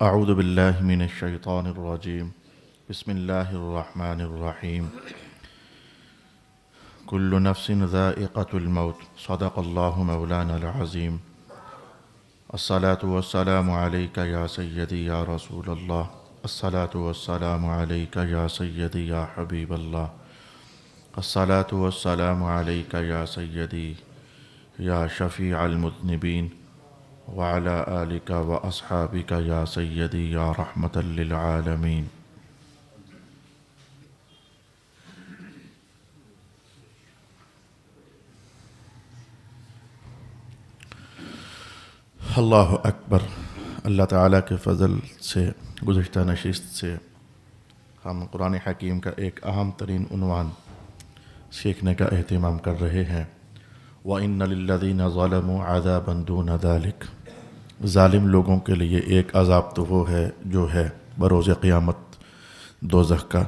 اعوذ باللہ من الشیطان الرجیم بسم اللہ الرحمن الرحیم کل نفس ذائقة الموت صدق اللہ مولانا العظیم الصلاة والسلام علیک یا سیدی یا رسول اللہ الصلاة والسلام علیک یا سیدی یا حبیب اللہ الصلاة والسلام علیک یا سیدی یا شفیع المذنبین وعلى آلك وأصحابك يا سيدي يا رحمة للعالمين. اللہ اکبر. اللہ تعالیٰ کے فضل سے گزشتہ نشست سے ہم قرآن حکیم کا ایک اہم ترین عنوان سیکھنے کا اہتمام کر رہے ہیں. وَإِنَّ لِلَّذِينَ ظَلَمُوا عَذَابًا دُونَ ذَلِكَ. ظالم لوگوں کے لیے ایک عذاب تو وہ ہے جو ہے بروز قیامت دوزخ کا،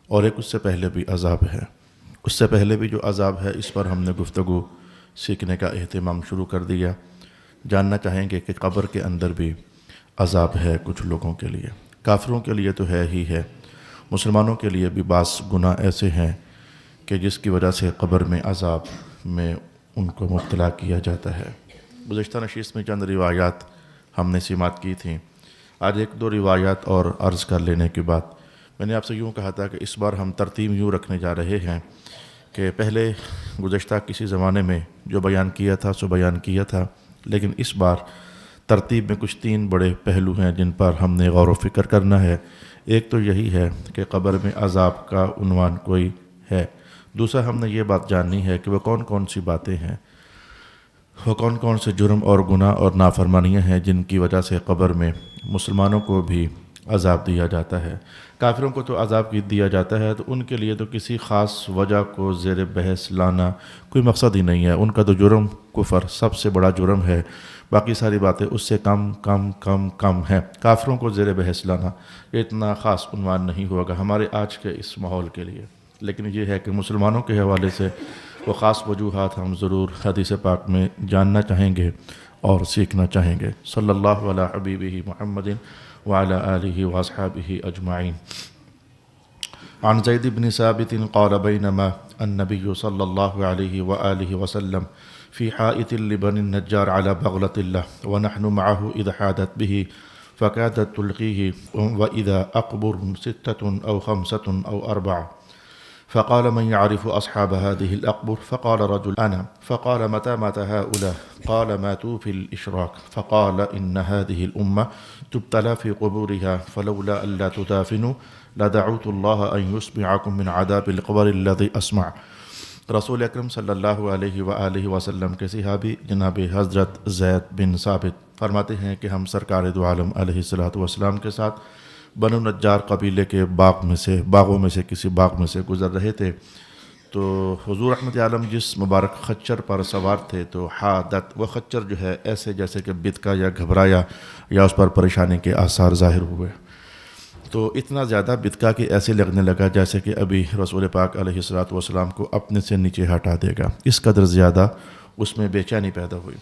اور ایک اس سے پہلے بھی عذاب ہے. اس سے پہلے بھی جو عذاب ہے اس پر ہم نے گفتگو سیکھنے کا اہتمام شروع کر دیا. جاننا چاہیں گے کہ قبر کے اندر بھی عذاب ہے کچھ لوگوں کے لیے. کافروں کے لیے تو ہے ہی ہے، مسلمانوں کے لیے بھی بعض گناہ ایسے ہیں کہ جس کی وجہ سے قبر میں عذاب میں ان کو مبتلا کیا جاتا ہے. گزشتہ نشست میں چند روایات ہم نے سماعت کی تھیں. آج ایک دو روایات اور عرض کر لینے کے بعد میں نے آپ سے یوں کہا تھا کہ اس بار ہم ترتیب یوں رکھنے جا رہے ہیں کہ پہلے گزشتہ کسی زمانے میں جو بیان کیا تھا سو بیان کیا تھا، لیکن اس بار ترتیب میں کچھ تین بڑے پہلو ہیں جن پر ہم نے غور و فکر کرنا ہے. ایک تو یہی ہے کہ قبر میں عذاب کا عنوان کوئی ہے. دوسرا ہم نے یہ بات جاننی ہے کہ وہ کون کون سی باتیں ہیں، وہ کون کون سے جرم اور گناہ اور نافرمانیاں ہیں جن کی وجہ سے قبر میں مسلمانوں کو بھی عذاب دیا جاتا ہے. کافروں کو تو عذاب دیا جاتا ہے تو ان کے لیے تو کسی خاص وجہ کو زیر بحث لانا کوئی مقصد ہی نہیں ہے. ان کا تو جرم کفر سب سے بڑا جرم ہے، باقی ساری باتیں اس سے کم کم کم کم ہیں. کافروں کو زیر بحث لانا یہ اتنا خاص عنوان نہیں ہوگا ہمارے آج کے اس ماحول کے لیے، لیکن یہ ہے کہ مسلمانوں کے حوالے سے وہ خاص وجوہات ہم ضرور حدیث پاک میں جاننا چاہیں گے اور سیکھنا چاہیں گے. صلی اللہ علی حبیبہ محمد وعلی آلہ واصحابہ اجمعین. عن زید بن ثابت قال بینما النبی صلی اللہ علیہ وآلہ وسلم فی حائط لبن النجار على بغلة له ونحن معه إذا حادت به فكادت تلقيه وإذا أقبر 6 أو 5 أو 4. فقال من يعرف أصحاب هذه الأقبر؟ فقال رجل أنا. فقال متى مات هؤلاء؟ قال ماتوا في الإشراك. فقال إن هذه الأمة تبتلى في قبورها فلولا ألا تدافنوا لدعوت الله أن يسمعكم من عذاب القبر الذي أسمع. رسول اکرم صلی اللہ علیہ وآلہ وسلم کے صحابی جناب حضرت زید بن ثابت فرماتے ہیں کہ ہم سرکار دو عالم علیہ السلام کے ساتھ بنو نجار قبیلے کے باغوں میں سے کسی باغ میں سے گزر رہے تھے. تو حضور رحمت عالم جس مبارک خچر پر سوار تھے تو حادت، وہ خچر جو ہے ایسے جیسے کہ بتکا یا گھبرایا یا اس پر پریشانی کے آثار ظاہر ہوئے. تو اتنا زیادہ بتکا کہ ایسے لگنے لگا جیسے کہ ابھی رسول پاک علیہ السلام کو اپنے سے نیچے ہٹا دے گا. اس قدر زیادہ اس میں بے چینی پیدا ہوئی.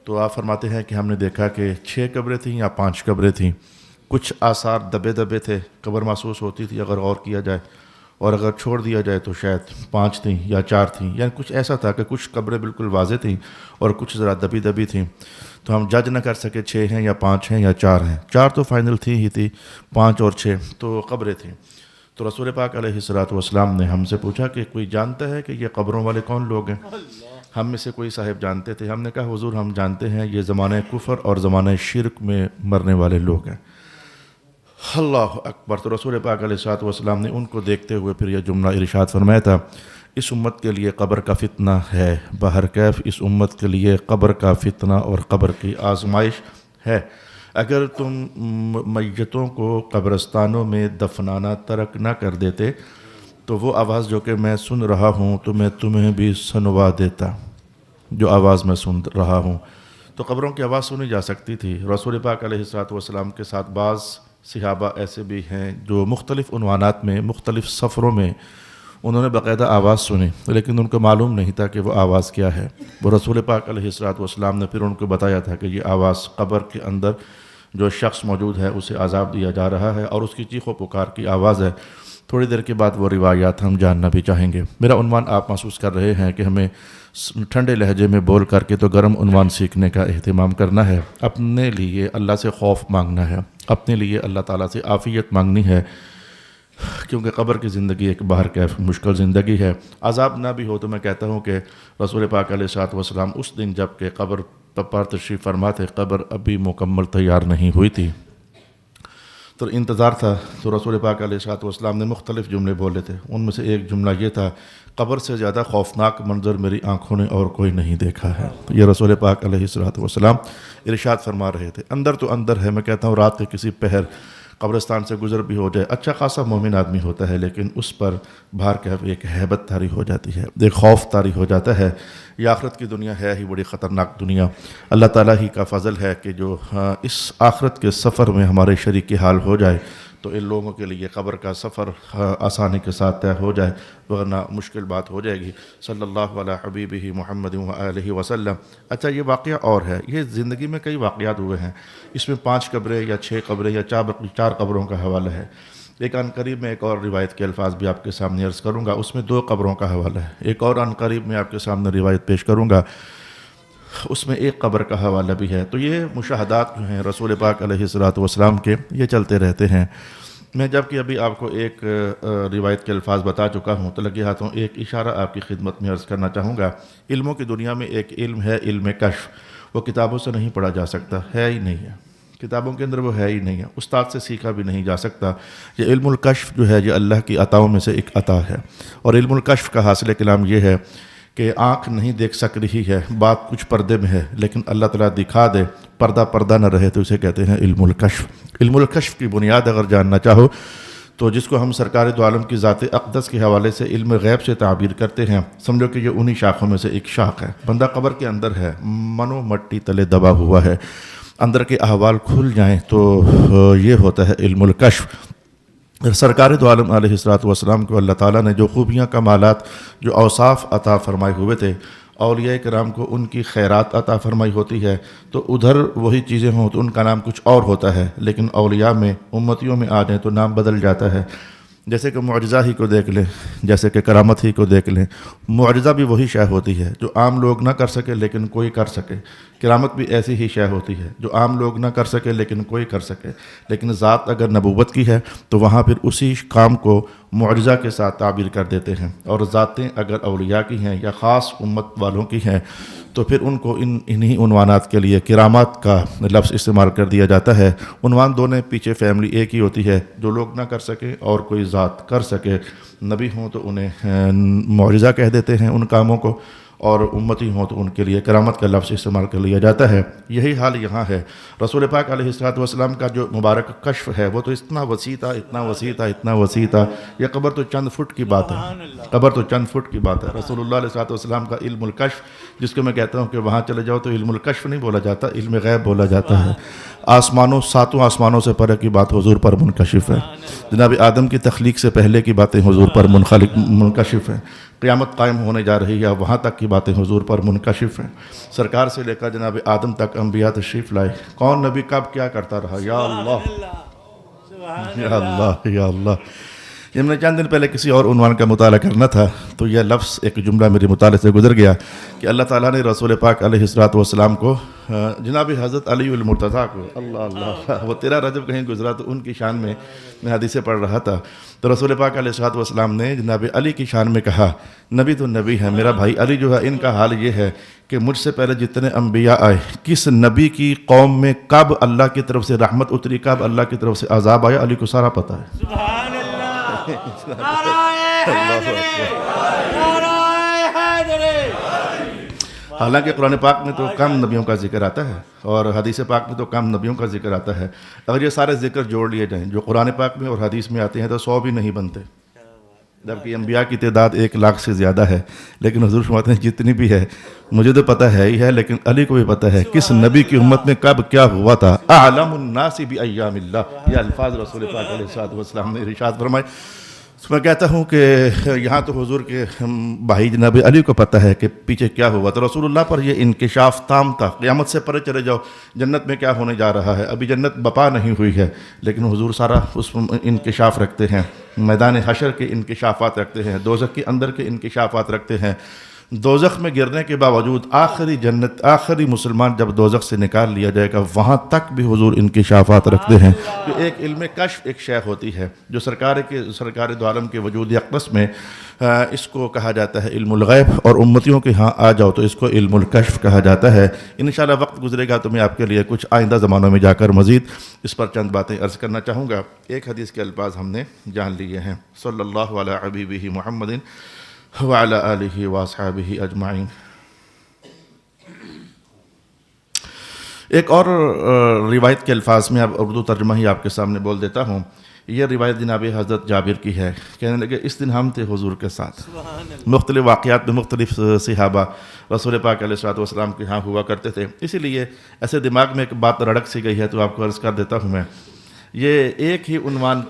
تو آپ فرماتے ہیں کہ ہم نے دیکھا کہ 6 قبریں تھیں یا 5 قبریں تھیں. کچھ آثار دبے دبے تھے، قبر محسوس ہوتی تھی اگر غور کیا جائے، اور اگر چھوڑ دیا جائے تو شاید 5 تھیں یا 4 تھیں. یعنی کچھ ایسا تھا کہ کچھ قبریں بالکل واضح تھیں اور کچھ ذرا دبی دبی تھیں. تو ہم جج نہ کر سکے 6 ہیں یا 5 ہیں یا 4 ہیں. 4 تو فائنل تھی ہی تھی، 5 اور 6 تو قبریں تھیں. تو رسول پاک علیہ السلام نے ہم سے پوچھا کہ کوئی جانتا ہے کہ یہ قبروں والے کون لوگ ہیں؟ ہم میں سے کوئی صاحب جانتے تھے. ہم نے کہا حضور ہم جانتے ہیں یہ زمانہ کفر اور زمانہ شرک میں مرنے والے لوگ ہیں. اللہ اکبر. تو رسول پاک علیہ السلام نے ان کو دیکھتے ہوئے پھر یہ جملہ ارشاد فرمایا تھا، اس امت کے لیے قبر کا فتنہ ہے، بہرکیف اس امت کے لیے قبر کا فتنہ اور قبر کی آزمائش ہے. اگر تم میتوں کو قبرستانوں میں دفنانا ترک نہ کر دیتے تو وہ آواز جو کہ میں سن رہا ہوں تو میں تمہیں بھی سنوا دیتا. جو آواز میں سن رہا ہوں تو قبروں کی آواز سنی جا سکتی تھی. رسول پاک علیہ السلام کے ساتھ بعض صحابہ ایسے بھی ہیں جو مختلف عنوانات میں مختلف سفروں میں انہوں نے باقاعدہ آواز سنی، لیکن ان کو معلوم نہیں تھا کہ وہ آواز کیا ہے. وہ رسول پاک علیہ السلام نے پھر ان کو بتایا تھا کہ یہ آواز قبر کے اندر جو شخص موجود ہے اسے عذاب دیا جا رہا ہے اور اس کی چیخ و پکار کی آواز ہے۔ تھوڑی دیر کے بعد وہ روایات ہم جاننا بھی چاہیں گے۔ میرا عنوان آپ محسوس کر رہے ہیں کہ ہمیں ٹھنڈے لہجے میں بول کر کے تو گرم عنوان سیکھنے کا اہتمام کرنا ہے، اپنے لیے اللہ سے خوف مانگنا ہے، اپنے لیے اللہ تعالیٰ سے عافیت مانگنی ہے، کیونکہ قبر کی زندگی ایک باہر کیف مشکل زندگی ہے۔ عذاب نہ بھی ہو تو میں کہتا ہوں کہ رسول پاک علیہ الصلوۃ والسلام اس دن جب کہ قبر پر تشریف فرما تھے، قبر ابھی مکمل تیار نہیں ہوئی تھی، تو انتظار تھا، تو رسول پاک علیہ الصلوۃ والسلام نے مختلف جملے بولے تھے۔ ان میں سے ایک جملہ یہ تھا، قبر سے زیادہ خوفناک منظر میری آنکھوں نے اور کوئی نہیں دیکھا ہے۔ یہ رسول پاک علیہ الصلوۃ والسلام ارشاد فرما رہے تھے۔ اندر تو اندر ہے، میں کہتا ہوں رات کے کسی پہر قبرستان سے گزر بھی ہو جائے، اچھا خاصا مومن آدمی ہوتا ہے، لیکن اس پر باہر کیف ایک ہیبت طاری ہو جاتی ہے، ایک خوف طاری ہو جاتا ہے۔ یہ آخرت کی دنیا ہے ہی بڑی خطرناک دنیا۔ اللہ تعالیٰ ہی کا فضل ہے کہ جو اس آخرت کے سفر میں ہمارے شریک حال ہو جائے تو ان لوگوں کے لیے قبر کا سفر آسانی کے ساتھ طے ہو جائے، ورنہ مشکل بات ہو جائے گی۔ صلی اللہ علیہ حبیبہ محمد وآلہ وسلم۔ اچھا، یہ واقعہ اور ہے، یہ زندگی میں کئی واقعات ہوئے ہیں، اس میں 5 قبریں یا 6 قبریں یا 4 قبروں کا حوالہ ہے۔ ایک عن قریب میں ایک اور روایت کے الفاظ بھی آپ کے سامنے عرض کروں گا، اس میں 2 قبروں کا حوالہ ہے۔ ایک اور عن قریب میں آپ کے سامنے روایت پیش کروں گا، اس میں 1 قبر کا حوالہ بھی ہے۔ تو یہ مشاہدات جو ہیں رسول پاک علیہ الصلوۃ والسلام کے، یہ چلتے رہتے ہیں۔ میں جب کہ ابھی آپ کو ایک روایت کے الفاظ بتا چکا ہوں، تو لگے ہاتھوں ایک اشارہ آپ کی خدمت میں عرض کرنا چاہوں گا۔ علموں کی دنیا میں ایک علم ہے، علم کشف، وہ کتابوں سے نہیں پڑھا جا سکتا، ہے ہی نہیں ہے، کتابوں کے اندر وہ ہے ہی نہیں ہے، استاد سے سیکھا بھی نہیں جا سکتا۔ یہ علم الکشف جو ہے یہ اللہ کی عطاؤں میں سے ایک عطا ہے، اور علم الکشف کا حاصل کلام یہ ہے کہ آنکھ نہیں دیکھ سک رہی ہے، بات کچھ پردے میں ہے، لیکن اللہ تعالیٰ دکھا دے، پردہ نہ رہے، تو اسے کہتے ہیں علم الکشف۔ علم الکشف کی بنیاد اگر جاننا چاہو تو جس کو ہم سرکار دو عالم کی ذات اقدس کے حوالے سے علم غیب سے تعبیر کرتے ہیں، سمجھو کہ یہ انہی شاخوں میں سے ایک شاخ ہے۔ بندہ قبر کے اندر ہے، منو مٹی تلے دبا ہوا ہے، اندر کے احوال کھل جائیں تو یہ ہوتا ہے علم الکشف۔ سرکار دو عالم علیہ الصلوۃ والسلام کو اللہ تعالیٰ نے جو خوبیاں، کمالات، جو اوصاف عطا فرمائے ہوئے تھے، اولیاء کرام کو ان کی خیرات عطا فرمائی ہوتی ہے، تو ادھر وہی چیزیں ہوں تو ان کا نام کچھ اور ہوتا ہے، لیکن اولیاء میں، امتیوں میں آ جائیں تو نام بدل جاتا ہے۔ جیسے کہ معجزہ ہی کو دیکھ لیں، جیسے کہ کرامت ہی کو دیکھ لیں، معجزہ بھی وہی شے ہوتی ہے جو عام لوگ نہ کر سکے لیکن کوئی کر سکے، کرامت بھی ایسی ہی شے ہوتی ہے جو عام لوگ نہ کر سکے لیکن کوئی کر سکے۔ لیکن ذات اگر نبوت کی ہے تو وہاں پھر اسی کام کو معجزہ کے ساتھ تعبیر کر دیتے ہیں، اور ذاتیں اگر اولیاء کی ہیں یا خاص امت والوں کی ہیں تو پھر ان کو انہی عنوانات کے لیے کرامات کا لفظ استعمال کر دیا جاتا ہے۔ عنوان دونوں پیچھے فیملی ایک ہی ہوتی ہے، جو لوگ نہ کر سکے اور کوئی ذات کر سکے۔ نبی ہوں تو انہیں معجزہ کہہ دیتے ہیں ان کاموں کو، اور امتی ہوں تو ان کے لیے کرامت کا لفظ استعمال کر لیا جاتا ہے۔ یہی حال یہاں ہے۔ رسول پاک علیہ الصلوۃ والسلام کا جو مبارک کشف ہے وہ تو اتنا وسیع تھا، اتنا وسیع تھا، اتنا وسیع تھا، یہ قبر تو چند فٹ کی بات ہے، قبر تو چند فٹ کی بات ہے۔ رسول اللہ علیہ الصلوۃ والسلام کا علم الکشف، جس کو میں کہتا ہوں کہ وہاں چلے جاؤ تو علم الکشف نہیں بولا جاتا، علم غیب بولا جاتا ہے۔ آسمانوں، 7 آسمانوں سے پرے کی بات حضور پر منکشف ہے۔ جناب آدم کی تخلیق سے پہلے کی باتیں حضور پر منکشف ہیں، قیامت قائم ہونے جا رہی ہے وہاں تک کی باتیں حضور پر منکشف ہیں۔ سرکار سے لے کر جناب آدم تک انبیاء تشریف لائے، کون نبی کب کیا کرتا رہا، یا اللہ یا اللہ یا اللہ۔ جب میں نے چند دن پہلے کسی اور عنوان کا مطالعہ کرنا تھا تو یہ لفظ، ایک جملہ میرے مطالعے سے گزر گیا کہ اللہ تعالیٰ نے رسول پاک علیہ الصلوۃ والسلام کو، جناب حضرت علی المرتضیٰ کو، اللہ اللہ، وہ 13 رجب کہیں گزرا تو ان کی شان میں حدیثیں پڑھ رہا تھا، تو رسول پاک علیہ الصلوۃ والسلام نے جناب علی کی شان میں کہا، نبی تو نبی ہے، میرا بھائی علی جو ہے، ان کا حال یہ ہے کہ مجھ سے پہلے جتنے انبیاء آئے، کس نبی کی قوم میں کب اللہ کی طرف سے رحمت اتری، کب اللہ کی طرف سے عذاب آیا، علی کو سارا پتہ ہے۔ سبحان اللہ، نعرہ حیدری، نعرہ حیدری۔ حالانکہ قرآن پاک میں تو کم نبیوں کا ذکر آتا ہے اور حدیث پاک میں تو کم نبیوں کا ذکر آتا ہے۔ اگر یہ سارے ذکر جوڑ لیے جائیں جو قرآن پاک میں اور حدیث میں آتے ہیں تو 100 بھی نہیں بنتے، جبکہ انبیاء کی تعداد 1 لاکھ سے زیادہ ہے، لیکن حضور فرماتے ہیں جتنی بھی ہے مجھے تو پتہ ہے ہی ہے، لیکن علی کو بھی پتہ ہے کس نبی کی امت میں کب کیا ہوا تھا۔ اعلم الناس بایام اللہ، یہ الفاظ رسول پاک علیہ الصلوۃ والسلام نے ارشاد فرمائے۔ میں کہتا ہوں کہ یہاں تو حضور کے بھائی جناب علی کو پتہ ہے کہ پیچھے کیا ہوا، تو رسول اللہ پر یہ انکشاف تام تھا، قیامت سے پرے چلے جاؤ جنت میں کیا ہونے جا رہا ہے، ابھی جنت بپا نہیں ہوئی ہے، لیکن حضور سارا اس انکشاف رکھتے ہیں، میدان حشر کے انکشافات رکھتے ہیں، دوزخ کے اندر کے انکشافات رکھتے ہیں، دوزخ میں گرنے کے باوجود آخری مسلمان جب دوزخ سے نکال لیا جائے گا وہاں تک بھی حضور انکشافات رکھتے ہیں۔ تو ایک علم کشف ایک شے ہوتی ہے جو سرکار دو عالم کے وجود اقدس میں اس کو کہا جاتا ہے علم الغیب، اور امتیوں کے ہاں آ جاؤ تو اس کو علم الکشف کہا جاتا ہے۔ انشاءاللہ وقت گزرے گا تو میں آپ کے لیے کچھ آئندہ زمانوں میں جا کر مزید اس پر چند باتیں عرض کرنا چاہوں گا۔ ایک حدیث کے الفاظ ہم نے جان لیے ہیں، صلی اللہ علی حبیبہ محمد وعلی آلہ واصحابہ اجمعین۔ ایک اور روایت کے الفاظ میں اب اردو ترجمہ ہی آپ کے سامنے بول دیتا ہوں۔ یہ روایت جناب حضرت جابر کی ہے، کہنے لگے اس دن ہم تھے حضور کے ساتھ، مختلف واقعات میں مختلف صحابہ رسول پاک علیہ الصلوۃ والسلام کے ہاں ہوا کرتے تھے، اسی لیے ایسے دماغ میں ایک بات رڑک سی گئی ہے تو آپ کو عرض کر دیتا ہوں میں۔ یہ ایک ہی عنوان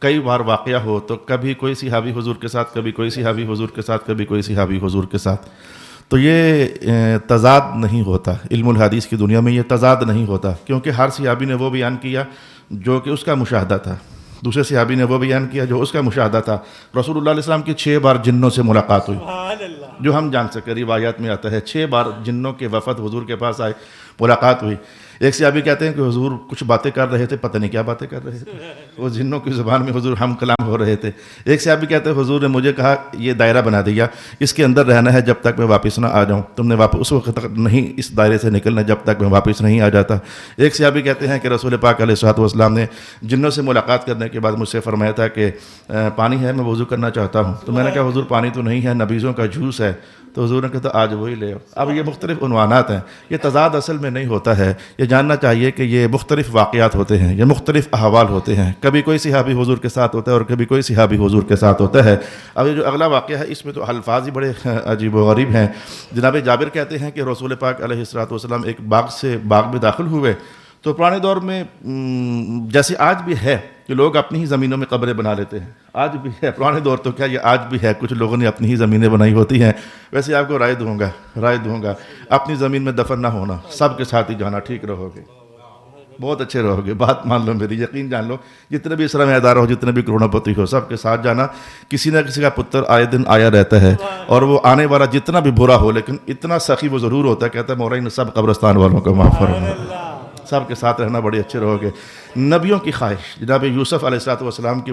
کئی بار واقعہ ہو تو کبھی کوئی صحابی حضور کے ساتھ، کبھی کوئی صحابی حضور کے ساتھ، کبھی کوئی صحابی حضور کے ساتھ، تو یہ تضاد نہیں ہوتا، علم الحدیث کی دنیا میں یہ تضاد نہیں ہوتا، کیونکہ ہر صحابی نے وہ بیان کیا جو کہ اس کا مشاہدہ تھا، دوسرے صحابی نے وہ بیان کیا جو اس کا مشاہدہ تھا۔ رسول اللہ علیہ السلام کی 6 بار جنوں سے ملاقات ہوئی، جو ہم جان سکے، روایات میں آتا ہے 6 بار جنوں کے وفد حضور کے پاس آئے، ملاقات ہوئی۔ ایک صحابی کہتے ہیں کہ حضور کچھ باتیں کر رہے تھے، پتہ نہیں کیا باتیں کر رہے تھے، وہ جنوں کی زبان میں حضور ہم کلام ہو رہے تھے۔ ایک صحابی کہتے ہیں حضور نے مجھے کہا یہ دائرہ بنا دیا، اس کے اندر رہنا ہے جب تک میں واپس نہ آ جاؤں، تم نے واپس اس وقت تک نہیں اس دائرے سے نکلنا جب تک میں واپس نہیں آ جاتا۔ ایک صحابی کہتے ہیں کہ رسول پاک علیہ الصلوۃ والسلام نے جنوں سے ملاقات کرنے کے بعد مجھ سے فرمایا تھا کہ پانی ہے، میں وضو کرنا چاہتا ہوں، تو میں نے کہا حضور پانی تو نہیں ہے، نبیذوں کا جوس ہے، تو حضور نے کہا تو آج وہی لے آؤ۔ اب یہ مختلف عنوانات ہیں، یہ تضاد اصل میں نہیں ہوتا ہے، یہ جاننا چاہیے کہ یہ مختلف واقعات ہوتے ہیں، یہ مختلف احوال ہوتے ہیں، کبھی کوئی صحابی حضور کے ساتھ ہوتا ہے اور کبھی کوئی صحابی حضور کے ساتھ ہوتا ہے۔ اب یہ جو اگلا واقعہ ہے اس میں تو الفاظ ہی بڑے عجیب و غریب ہیں۔ جناب جابر کہتے ہیں کہ رسول پاک علیہ الصلوۃ والسلام ایک باغ میں داخل ہوئے، تو پرانے دور میں جیسے آج بھی ہے کہ لوگ اپنی ہی زمینوں میں قبریں بنا لیتے ہیں، آج بھی ہے، پرانے دور تو کیا یہ آج بھی ہے، کچھ لوگوں نے اپنی ہی زمینیں بنائی ہوتی ہیں۔ ویسے آپ کو رائے دوں گا اپنی زمین میں دفن نہ ہونا، سب کے ساتھ ہی جانا، ٹھیک رہو گے، بہت اچھے رہو گے، بات مان لو میری، یقین جان لو، جتنے بھی سرمایہ ادارہ ہو، جتنے بھی کروڑ پتی ہو، سب کے ساتھ جانا۔ کسی نہ کسی کا پتر آئے دن آیا رہتا ہے، اور وہ آنے والا جتنا بھی برا ہو لیکن اتنا سخی وہ ضرور ہوتا ہے، کہتا ہے مولا ان سب قبرستان والوں کو معاف فرما، سب کے ساتھ رہنا، بڑے اچھے رہو گے۔ نبیوں کی خواہش، جناب یوسف علیہ الصلوۃ والسلام کی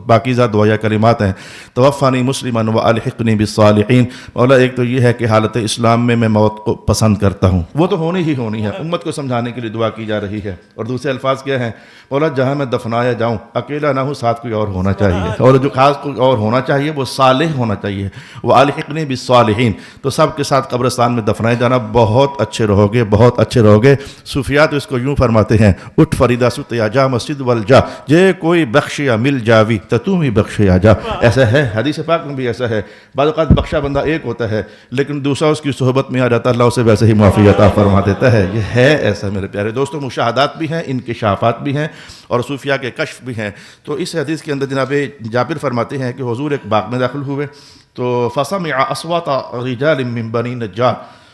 پاکیزہ دعائے کلمات ہیں، توفانی مسلما والحقنی بالصالحین۔ مولا ایک تو یہ ہے کہ حالت اسلام میں موت کو پسند کرتا ہوں، وہ تو ہونی ہی ہونی ہے، امت کو سمجھانے کے لیے دعا کی جا رہی ہے، اور دوسرے الفاظ کیا ہیں، مولا جہاں میں دفنایا جاؤں اکیلا نہ ہوں، ساتھ کوئی اور ہونا چاہیے، اور جو خاص کوئی اور ہونا چاہیے وہ صالح ہونا چاہیے، والحقنی بالصالحین۔ تو سب کے ساتھ قبرستان میں دفنائے جانا، بہت اچھے رہو گے، بہت اچھے رہو گے۔ صوفیات اس کو یوں فرماتے ہیں، اٹھ فریدہ ست یا جا مسجد والجا، جے کوئی بخشیا مل جاوی تو تم ہی بخشیا جا۔ ایسا ہے، حدیث پاک میں بھی ایسا ہے، بعض اوقات بخشا بندہ ایک ہوتا ہے لیکن دوسرا اس کی صحبت میں آ جاتا ہے، اللہ اسے ویسے ہی معافی عطا فرما دیتا ہے۔ یہ ہے ایسا میرے پیارے دوستوں، مشاہدات بھی ہیں، انکشافات بھی ہیں، اور صوفیاء کے کشف بھی ہیں۔ تو اس حدیث کے اندر جناب جابر فرماتے ہیں کہ حضور ایک باغ میں داخل ہوئے تو فسمع اصوات رجال من بنی نجار،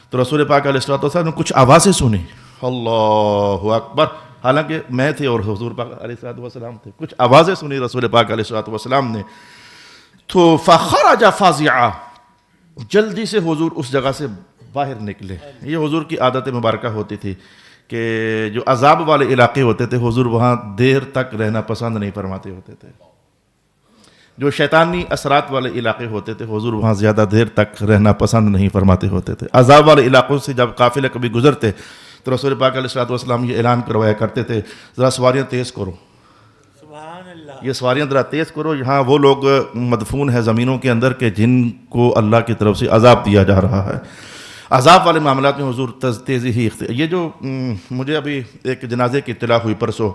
تو رسول پاک علیہ الصلوۃ والسلام نے کچھ آوازیں سنی، اللہ اکبر، حالانکہ میں تھے اور حضور پاک علیہ الصلوۃ والسلام تھے، کچھ آوازیں سنی رسول پاک علیہ الصلوۃ والسلام نے، تو فخرج فازعا، جلدی سے حضور اس جگہ سے باہر نکلے۔ یہ حضور کی عادت مبارکہ ہوتی تھی کہ جو عذاب والے علاقے ہوتے تھے حضور وہاں دیر تک رہنا پسند نہیں فرماتے ہوتے تھے، جو شیطانی اثرات والے علاقے ہوتے تھے حضور وہاں زیادہ دیر تک رہنا پسند نہیں فرماتے ہوتے تھے۔ عذاب والے علاقوں سے جب قافلے کبھی گزرتے تو رسول پاک علیہ الصلوۃ والسلام یہ اعلان کروایا کرتے تھے، ذرا سواریاں تیز کرو، یہ سواریاں ذرا تیز کرو، یہاں وہ لوگ مدفون ہیں زمینوں کے اندر کہ جن کو اللہ کی طرف سے عذاب دیا جا رہا ہے۔ عذاب والے معاملات میں حضور تیزی ہی یہ جو مجھے ابھی ایک جنازے کی اطلاع ہوئی پرسوں،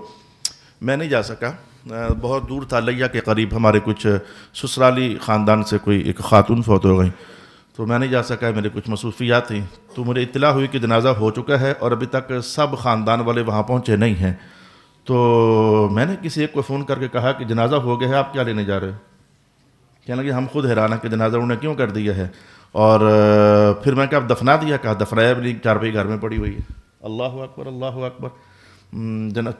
میں نہیں جا سکا، بہت دور تھا، لیا کے قریب ہمارے کچھ سسرالی خاندان سے کوئی ایک خاتون فوت ہو گئی، تو میں نہیں جا سکا، میرے کچھ مصروفیات تھیں، تو مجھے اطلاع ہوئی کہ جنازہ ہو چکا ہے اور ابھی تک سب خاندان والے وہاں پہنچے نہیں ہیں۔ تو میں نے کسی ایک کو فون کر کے کہا کہ جنازہ ہو گیا ہے، آپ کیا لینے جا رہے ہو؟ کہنے لگے ہم خود حیران ہیں کہ جنازہ انہوں نے کیوں کر دیا ہے. اور پھر میں کہا اب دفنا دیا؟ کہا دفنایا بھی نہیں، چارپائی گھر میں پڑی ہوئی ہے. اللہ اکبر اللہ اکبر.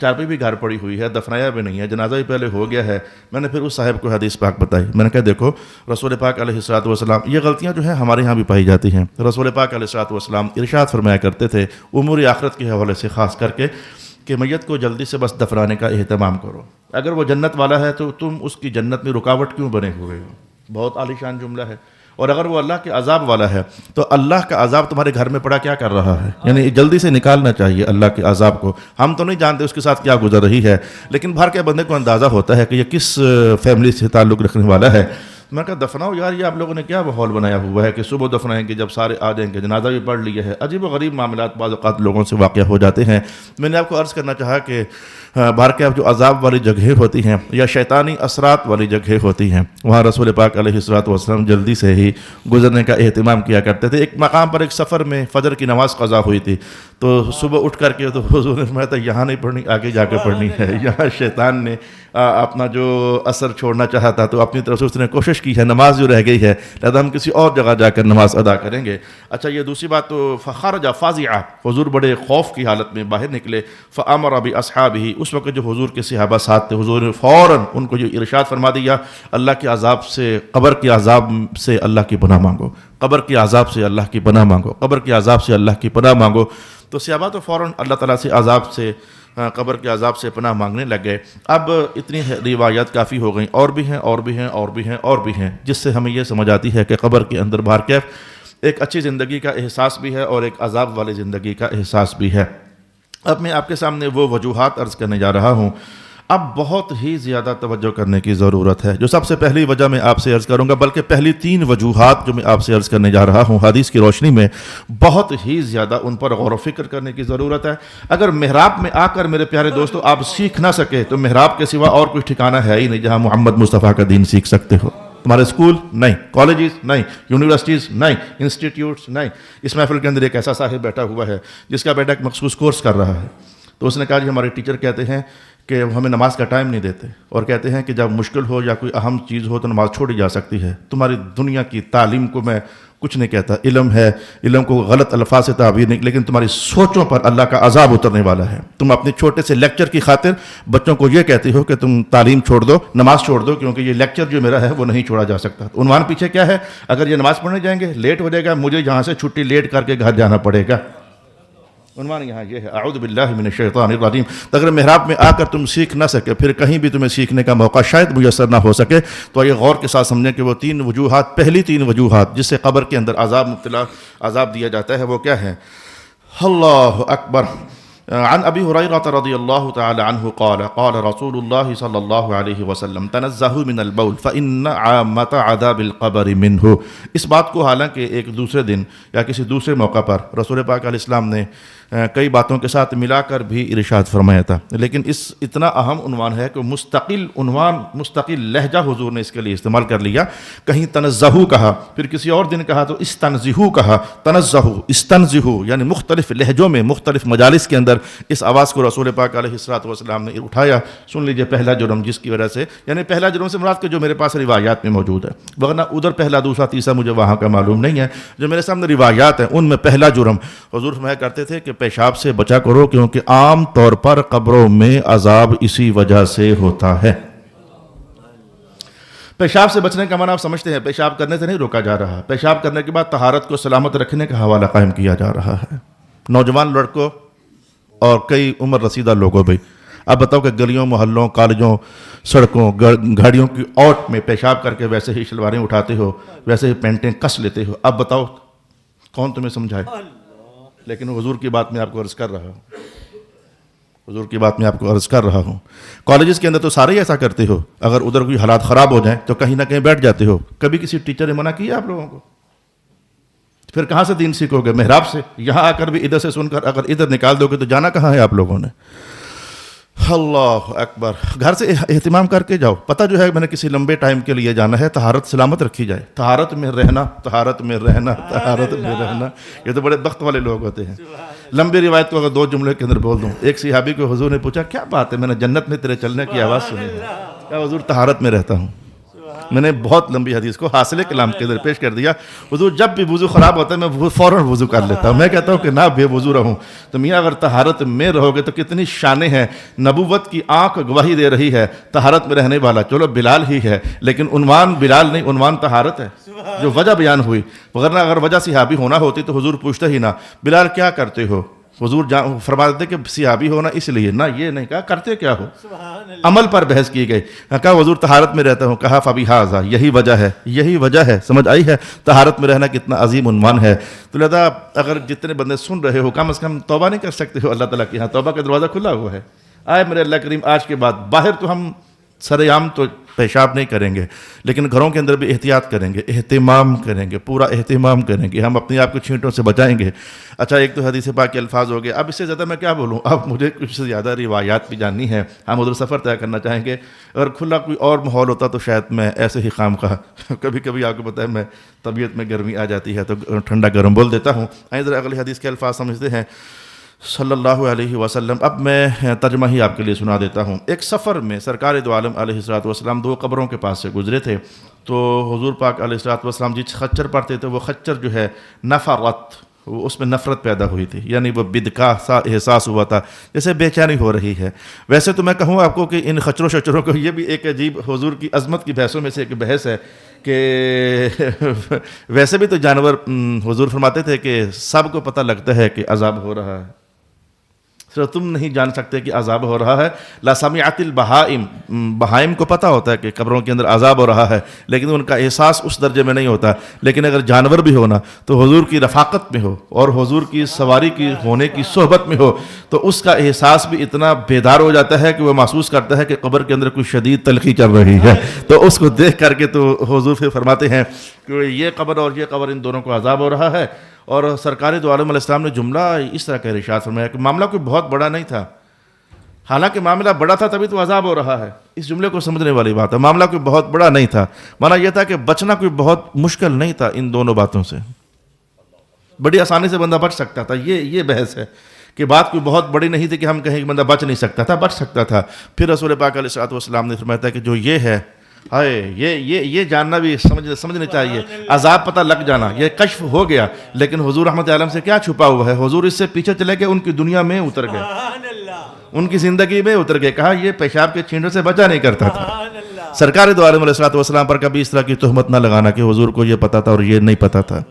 چارپائی بھی گھر پڑی ہوئی ہے، دفنایا بھی نہیں ہے، جنازہ بھی پہلے ہو گیا ہے. میں نے پھر اس صاحب کو حدیث پاک بتائی. میں نے کہا دیکھو رسول پاک علیہ الصلوۃ والسلام، یہ غلطیاں جو ہیں ہمارے ہاں بھی پائی جاتی ہیں. رسول پاک علیہ الصلوۃ والسلام ارشاد فرمایا کرتے تھے امور آخرت کے حوالے سے خاص کر کے کہ میت کو جلدی سے بس دفنانے کا اہتمام کرو. اگر وہ جنت والا ہے تو تم اس کی جنت میں رکاوٹ کیوں بنے ہوئے ہو؟ بہت عالی شان جملہ ہے. اور اگر وہ اللہ کے عذاب والا ہے تو اللہ کا عذاب تمہارے گھر میں پڑا کیا کر رہا ہے؟ یعنی جلدی سے نکالنا چاہیے اللہ کے عذاب کو. ہم تو نہیں جانتے اس کے ساتھ کیا گزر رہی ہے، لیکن باہر کے بندے کو اندازہ ہوتا ہے کہ یہ کس فیملی سے تعلق رکھنے والا ہے. میں کہا دفناؤ یار، یہ آپ لوگوں نے کیا ماحول بنایا ہوا ہے کہ صبح دفنائیں گے، جب سارے آ جائیں گے، جنازہ بھی پڑھ لیا ہے. عجیب و غریب معاملات بعض اوقات لوگوں سے واقع ہو جاتے ہیں. میں نے آپ کو عرض کرنا چاہا کہ باہر کے جو عذاب والی جگہیں ہوتی ہیں یا شیطانی اثرات والی جگہیں ہوتی ہیں، وہاں رسول پاک علیہ الصلوۃ والسلام جلدی سے ہی گزرنے کا اہتمام کیا کرتے تھے. ایک مقام پر ایک سفر میں فجر کی نماز قضا ہوئی تھی، تو صبح اٹھ کر کے تو حضور نے فرمایا تھا یہاں نہیں پڑھنی، آگے جا کے پڑھنی ہے. یہاں شیطان نے اپنا جو اثر چھوڑنا چاہا تھا تو اپنی طرف سے اس نے کوشش کی ہے، نماز جو رہ گئی ہے لہذا ہم کسی اور جگہ جا کر نماز ادا کریں گے. اچھا یہ دوسری بات تو فخرج فاضعا، حضور بڑے خوف کی حالت میں باہر نکلے. فامر باصحابہ، اس وقت جو حضور کے صحابہ ساتھ تھے حضور نے فوراً ان کو یہ ارشاد فرما دیا اللہ کے عذاب سے، قبر کے عذاب سے اللہ کی پناہ مانگو، قبر کے عذاب سے اللہ کی پناہ مانگو، قبر کے عذاب سے اللہ کی پناہ مانگو. تو صحابہ تو فوراً اللہ تعالیٰ سے عذاب سے، قبر کے عذاب سے پناہ مانگنے لگ گئے. اب اتنی روایات کافی ہو گئیں، اور بھی ہیں اور بھی ہیں اور بھی ہیں اور بھی ہیں، جس سے ہمیں یہ سمجھ آتی ہے کہ قبر کے اندر باہر کیف ایک اچھی زندگی کا احساس بھی ہے اور ایک عذاب والی زندگی کا احساس بھی ہے. اب میں آپ کے سامنے وہ وجوہات عرض کرنے جا رہا ہوں. اب بہت ہی زیادہ توجہ کرنے کی ضرورت ہے. جو سب سے پہلی وجہ میں آپ سے عرض کروں گا، بلکہ پہلی 3 وجوہات جو میں آپ سے عرض کرنے جا رہا ہوں حدیث کی روشنی میں، بہت ہی زیادہ ان پر غور و فکر کرنے کی ضرورت ہے. اگر محراب میں آ کر میرے پیارے دوستو آپ سیکھ نہ سکے تو محراب کے سوا اور کوئی ٹھکانہ ہے ہی نہیں جہاں محمد مصطفیٰ کا دین سیکھ سکتے ہو. تمہارے اسکول نہیں، کالجز نہیں، یونیورسٹیز نہیں، انسٹیٹیوٹس نہیں. اس محفل کے اندر ایک ایسا صاحب بیٹھا ہوا ہے جس کا بیٹا ایک مخصوص کورس کر رہا ہے. تو اس نے کہا جی ہمارے ٹیچر کہتے ہیں کہ ہمیں نماز کا ٹائم نہیں دیتے، اور کہتے ہیں کہ جب مشکل ہو یا کوئی اہم چیز ہو تو نماز چھوڑی جا سکتی ہے. تمہاری دنیا کی تعلیم کو میں کچھ نہیں کہتا، علم ہے، علم کو غلط الفاظ سے تعبیر نہیں، لیکن تمہاری سوچوں پر اللہ کا عذاب اترنے والا ہے. تم اپنے چھوٹے سے لیکچر کی خاطر بچوں کو یہ کہتے ہو کہ تم تعلیم چھوڑ دو، نماز چھوڑ دو، کیونکہ یہ لیکچر جو میرا ہے وہ نہیں چھوڑا جا سکتا. عنوان پیچھے کیا ہے؟ اگر یہ نماز پڑھنے جائیں گے لیٹ ہو جائے گا، مجھے یہاں سے چھٹی لیٹ کر کے گھر جانا پڑے گا. عنوان یہاں یہ ہے اعوذ باللہ من الشیطان الرجیم. اگر محراب میں آ کر تم سیکھ نہ سکے، پھر کہیں بھی تمہیں سیکھنے کا موقع شاید میسر نہ ہو سکے، تو یہ غور کے ساتھ سمجھیں کہ وہ 3 وجوہات، پہلی 3 وجوہات جس سے قبر کے اندر عذاب دیا جاتا ہے وہ کیا ہے؟ اللہ اکبر. عن ابی ہریرہ رضی اللہ تعالی عنہ قال قال رسول اللہ صلی اللہ علیہ وسلم تنزہوا من البول فإن عامۃ عذاب القبر منہ. اس بات کو حالانکہ ایک دوسرے دن یا کسی دوسرے موقع پر رسول پاک علیہ السلام نے کئی باتوں کے ساتھ ملا کر بھی ارشاد فرمایا تھا، لیکن اس اتنا اہم عنوان ہے کہ مستقل عنوان، مستقل لہجہ حضور نے اس کے لیے استعمال کر لیا. کہیں تنزہوا کہا، پھر کسی اور دن کہا تو استنزہوا کہا. تنزہوا، استنزہوا، یعنی مختلف لہجوں میں مختلف مجالس کے اندر اس آواز کو رسول پاک علیہ الصلوۃ والسلام نے اٹھایا. سن لیجئے پہلا جرم جس کی وجہ سے، یعنی پہلا جرم سے مراد کہ جو میرے پاس روایات میں موجود ہے، ورنہ ادھر پہلا دوسرا تیسرا مجھے وہاں کا معلوم نہیں ہے. جو میرے سامنے روایات ہیں ان میں پہلا جرم حضور فرمایا کرتے تھے کہ پیشاب سے بچا کرو، کیونکہ عام طور پر قبروں میں عذاب اسی وجہ سے ہوتا ہے. پیشاب سے بچنے کا معنی آپ سمجھتے ہیں، پیشاب کرنے سے نہیں روکا جا رہا. پیشاب کرنے کے بعد طہارت کو سلامت رکھنے کا حوالہ قائم کیا جا رہا ہے. نوجوان لڑکوں اور کئی عمر رسیدہ لوگوں بھی، اب بتاؤ کہ گلیوں، محلوں، کالجوں، سڑکوں، گاڑیوں کی اوٹ میں پیشاب کر کے ویسے ہی شلواریں اٹھاتے ہو، ویسے ہی پینٹیں کس لیتے ہو. اب بتاؤ کون تمہیں سمجھائے؟ لیکن حضور کی بات میں آپ کو عرض کر رہا ہوں، حضور کی بات میں آپ کو عرض کر رہا ہوں. کالجز کے اندر تو سارے ہی ایسا کرتے ہو، اگر ادھر کوئی حالات خراب ہو جائیں تو کہیں نہ کہیں بیٹھ جاتے ہو. کبھی کسی ٹیچر نے منع کیا آپ لوگوں کو؟ پھر کہاں سے دین سیکھو گے؟ محراب سے. یہاں آ کر بھی ادھر سے سن کر اگر ادھر نکال دو گے تو جانا کہاں ہے آپ لوگوں نے؟ اللہ اکبر. گھر سے اہتمام کر کے جاؤ. پتہ جو ہے میں نے کسی لمبے ٹائم کے لیے جانا ہے، طہارت سلامت رکھی جائے. طہارت میں رہنا، طہارت میں رہنا، طہارت میں رہنا. یہ تو بڑے بخت والے لوگ ہوتے ہیں. لمبی روایت کو اگر 2 جملے کے اندر بول دوں. ایک صحابی کو حضور نے پوچھا کیا بات ہے، میں نے جنت میں تیرے چلنے کی آواز سنی ہے. کیا حضور طہارت میں رہتا ہوں. میں نے بہت لمبی حدیث کو حاصل کلام کے اندر پیش کر دیا. حضور جب بھی وضو خراب ہوتا ہے میں فوراً وضو کر لیتا ہوں. میں کہتا ہوں کہ نہ بے وضو رہوں. تو میاں اگر طہارت میں رہو گے تو کتنی شانیں ہیں. نبوت کی آنکھ گواہی دے رہی ہے طہارت میں رہنے والا چلو بلال ہی ہے، لیکن عنوان بلال نہیں، عنوان طہارت ہے جو وجہ بیان ہوئی. ورنہ اگر وجہ صحابی ہونا ہوتی تو حضور پوچھتے ہی نہ بلال کیا کرتے ہو. حضور فرما دیتے کہ صحابی ہونا اس لیے، نہ یہ نہیں کہا کرتے کیا ہو. عمل پر بحث کی گئی. کہا حضور طہارت میں رہتا ہوں. کہا فبی ھذا، یہی وجہ ہے، یہی وجہ ہے. سمجھ آئی ہے طہارت میں رہنا کتنا عظیم عنوان ہے. تو لہذا اگر جتنے بندے سن رہے ہو کم از کم توبہ نہیں کر سکتے ہو اللہ تعالیٰ کے یہاں. توبہ کا دروازہ کھلا ہوا ہے. آئے میرے اللہ کریم آج کے بعد باہر تو ہم سر عام تو پیشاب نہیں کریں گے، لیکن گھروں کے اندر بھی احتیاط کریں گے، اہتمام کریں گے، پورا اہتمام کریں گے. ہم اپنے آپ کو چھینٹوں سے بچائیں گے. اچھا ایک تو حدیث پاک کے الفاظ ہو گئے. اب اس سے زیادہ میں کیا بولوں. اب مجھے کچھ سے زیادہ روایات بھی جاننی ہے. ہم ادھر سفر طے کرنا چاہیں گے. اگر کھلا کوئی اور ماحول ہوتا تو شاید میں ایسے ہی خام خواہ کبھی کبھی آپ کو پتہ ہے میں طبیعت میں گرمی آ جاتی ہے تو ٹھنڈا گرم بول دیتا ہوں. ادھر اگلی حدیث کے الفاظ سمجھتے ہیں صلی اللہ علیہ وسلم. اب میں ترجمہ ہی آپ کے لیے سنا دیتا ہوں. ایک سفر میں سرکار دو عالم علیہ الصلوۃ والسلام 2 قبروں کے پاس سے گزرے تھے. تو حضور پاک علیہ الصلوۃ والسلام جس خچر پڑھتے تھے وہ خچر جو ہے نفرت، اس میں نفرت پیدا ہوئی تھی، یعنی وہ بدکا سا احساس ہوا تھا جیسے بے چینی ہو رہی ہے. ویسے تو میں کہوں آپ کو کہ ان خچروں شچروں کو یہ بھی ایک عجیب حضور کی عظمت کی بحثوں میں سے ایک بحث ہے کہ ویسے بھی تو جانور حضور فرماتے تھے کہ سب کو پتہ لگتا ہے کہ عذاب ہو رہا ہے، صرف تم نہیں جان سکتے کہ عذاب ہو رہا ہے. لا سمعت البہائم، بہائم کو پتہ ہوتا ہے کہ قبروں کے اندر عذاب ہو رہا ہے، لیکن ان کا احساس اس درجے میں نہیں ہوتا. لیکن اگر جانور بھی ہونا تو حضور کی رفاقت میں ہو اور حضور کی سواری کی ہونے کی صحبت میں ہو تو اس کا احساس بھی اتنا بیدار ہو جاتا ہے کہ وہ محسوس کرتا ہے کہ قبر کے اندر کوئی شدید تلخی چل رہی ہے. تو اس کو دیکھ کر کے تو حضور پھر فرماتے ہیں کہ یہ قبر اور یہ قبر ان دونوں کو عذاب ہو رہا ہے. اور سرکار دو عالم علیہ السلام نے جملہ اس طرح کا ارشاد فرمایا کہ معاملہ کوئی بہت بڑا نہیں تھا، حالانکہ معاملہ بڑا تھا تبھی تو عذاب ہو رہا ہے. اس جملے کو سمجھنے والی بات ہے. معاملہ کوئی بہت بڑا نہیں تھا، معنی یہ تھا کہ بچنا کوئی بہت مشکل نہیں تھا. ان دونوں باتوں سے بڑی آسانی سے بندہ بچ سکتا تھا. یہ بحث ہے کہ بات کوئی بہت بڑی نہیں تھی کہ ہم کہیں کہ بندہ بچ نہیں سکتا تھا، بچ سکتا تھا. پھر رسول پاک علیہ الصلوۃ والسلام نے فرمایا تھا کہ جو یہ ہے ہائے یہ جاننا بھی سمجھنا چاہیے. عذاب پتہ لگ جانا یہ کشف ہو گیا، لیکن حضور رحمت عالم سے کیا چھپا ہوا ہے. حضور اس سے پیچھے چلے گئے، ان کی دنیا میں اتر گئے، ان کی زندگی میں اتر گئے. کہا یہ پیشاب کے چھینٹوں سے بچا نہیں کرتا تھا. سرکار دو عالم علیہ الصلوۃ والسلام پر کبھی اس طرح کی تہمت نہ لگانا کہ حضور کو یہ پتا تھا اور یہ نہیں پتا تھا.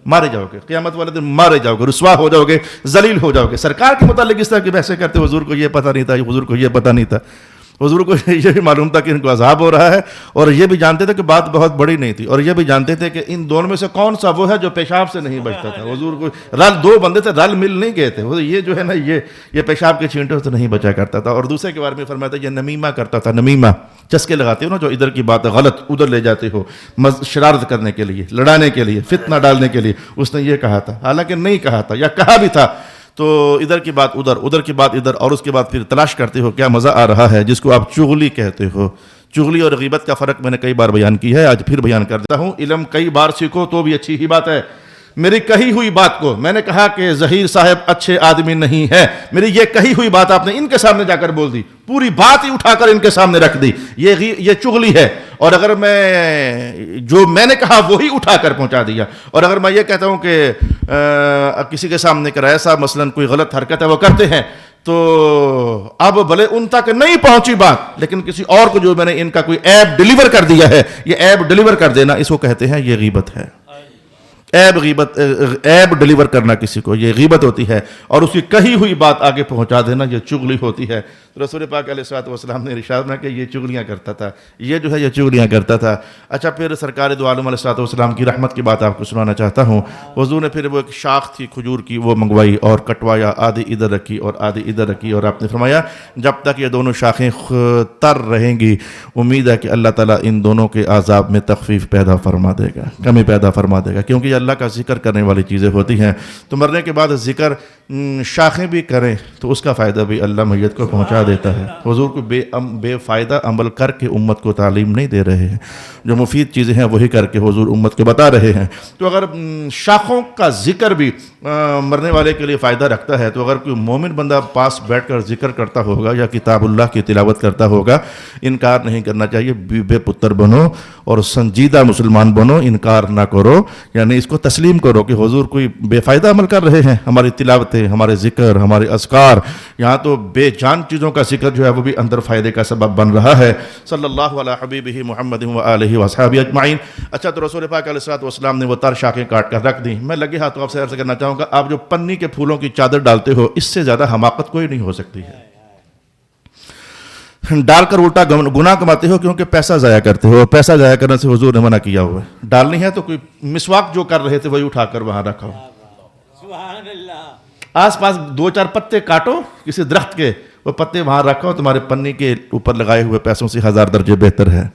مارے جاؤ گے قیامت والے دن، مارے جاؤ گے، رسوا ہو جاؤ گے، ذلیل ہو جاؤ گے. سرکار کے متعلق اس طرح کی بحثیں کرتے حضور کو یہ پتہ نہیں تھا، حضور کو یہ پتہ نہیں تھا. حضور کو یہ بھی معلوم تھا کہ ان کو عذاب ہو رہا ہے، اور یہ بھی جانتے تھے کہ بات بہت بڑی نہیں تھی، اور یہ بھی جانتے تھے کہ ان دونوں میں سے کون سا وہ ہے جو پیشاب سے نہیں بچتا تھا. حضور کو دو بندے تھے، رل مل نہیں گئے تھے. یہ جو ہے نا یہ پیشاب کے چھینٹوں سے نہیں بچا کرتا تھا. اور دوسرے کے بارے میں فرمایا تھا یہ نمیمہ کرتا تھا. نمیمہ چسکے لگاتے ہو نا، جو ادھر کی بات غلط ادھر لے جاتے ہو، شرارت کرنے کے لیے، لڑانے کے لیے، فتنہ ڈالنے کے لیے. اس نے یہ کہا تھا، حالانکہ نہیں کہا تھا، یا کہا بھی تھا. تو ادھر کی بات ادھر، ادھر کی بات ادھر، اور اس کے بعد پھر تلاش کرتے ہو کیا مزہ آ رہا ہے، جس کو آپ چغلی کہتے ہو. چغلی اور غیبت کا فرق میں نے کئی بار بیان کی ہے، آج پھر بیان کر دیتا ہوں. علم کئی بار سیکھو تو بھی اچھی ہی بات ہے. میری کہی ہوئی بات کو میں نے کہا کہ ظہیر صاحب اچھے آدمی نہیں ہے، میری یہ کہی ہوئی بات آپ نے ان کے سامنے جا کر بول دی، پوری بات ہی اٹھا کر ان کے سامنے رکھ دی. یہ چغلی ہے. اور اگر جو میں نے کہا وہی اٹھا کر پہنچا دیا، اور اگر میں یہ کہتا ہوں کہ کسی کے سامنے کر ایسا مثلاً کوئی غلط حرکت ہے وہ کرتے ہیں، تو اب بھلے ان تک نہیں پہنچی بات، لیکن کسی اور کو جو میں نے ان کا کوئی عیب ڈیلیور کر دیا ہے، یہ عیب ڈیلیور کر دینا، اس کو کہتے ہیں یہ غیبت ہے. عیب ڈیلیور کرنا کسی کو، یہ غیبت ہوتی ہے. اور اس کی کہی ہوئی بات آگے پہنچا دینا، یہ چغلی ہوتی ہے. تو رسول پاک علیہ الصلوۃ والسلام نے ارشاد میں کہ یہ چغلیاں کرتا تھا، یہ جو ہے یہ چغلیاں کرتا تھا. اچھا پھر سرکار دو عالم علیہ الصلوۃ والسلام کی رحمت کی بات آپ کو سنانا چاہتا ہوں. حضور نے پھر وہ ایک شاخ تھی کھجور کی، وہ منگوائی اور کٹوایا، آدھی ادھر رکھی اور آدھی ادھر رکھی، اور آپ نے فرمایا جب تک یہ دونوں شاخیں تر رہیں گی امید ہے کہ اللہ تعالیٰ ان دونوں کے عذاب میں تخفیف پیدا فرما دے گا، کمی پیدا فرما دے گا. کیونکہ یہ اللہ کا ذکر کرنے والی چیزیں ہوتی ہیں. تو مرنے کے بعد ذکر شاخیں بھی کریں تو اس کا فائدہ بھی اللہ میت کو پہنچا بتا دیتا ہے. حضور کو بے فائدہ عمل کر کے امت کو تعلیم نہیں دے رہے ہیں, جو مفید چیزیں ہیں وہی کر کے حضور امت کو بتا رہے ہیں. تو اگر شاخوں کا ذکر بھی مرنے والے کے لیے فائدہ رکھتا ہے, تو اگر کوئی مومن بندہ پاس بیٹھ کر ذکر کرتا ہوگا یا کتاب اللہ کی تلاوت کرتا ہوگا, انکار نہیں کرنا چاہیے. بے پتر بنو اور سنجیدہ مسلمان بنو, انکار نہ کرو, یعنی اس کو تسلیم کرو کہ حضور کوئی بے فائدہ عمل کر رہے ہیں. ہماری تلاوتیں, ہمارے ذکر, ہمارے اذکار, یہاں تو بے جان چیزوں کا ذکر جو ہے وہ بھی اندر فائدے کا سبب بن رہا ہے. صلی اللہ علی حبیبہ محمد و آلہ و اصحابہ اجمعین. اچھا, تو رسول پاک علیہ الصلوۃ والسلام نے وہ تر شاخیں کاٹ کر رکھ دیں. میں لگے ہاتھوں آپ سے عرض کرنا چاہوں گا, آپ جو پنی کے پھولوں کی چادر ڈالتے ہو, اس سے زیادہ حماقت کوئی نہیں ہو سکتی ہے. ڈال کر الٹا گناہ کماتے ہو کیونکہ پیسہ ضائع کرتے ہو. پیسہ ضائع کرنے سے حضور نے منع کیا ہوا ہے. ڈالنی ہے تو کوئی مسواک جو کر رہے تھے وہی اٹھا کر وہاں رکھو. سبحان اللہ. آس پاس 2-4 پتے کاٹو کسی درخت کے, وہ پتے وہاں رکھو, تمہارے پنی کے اوپر لگائے ہوئے پیسوں سے 1000 درجے بہتر ہے.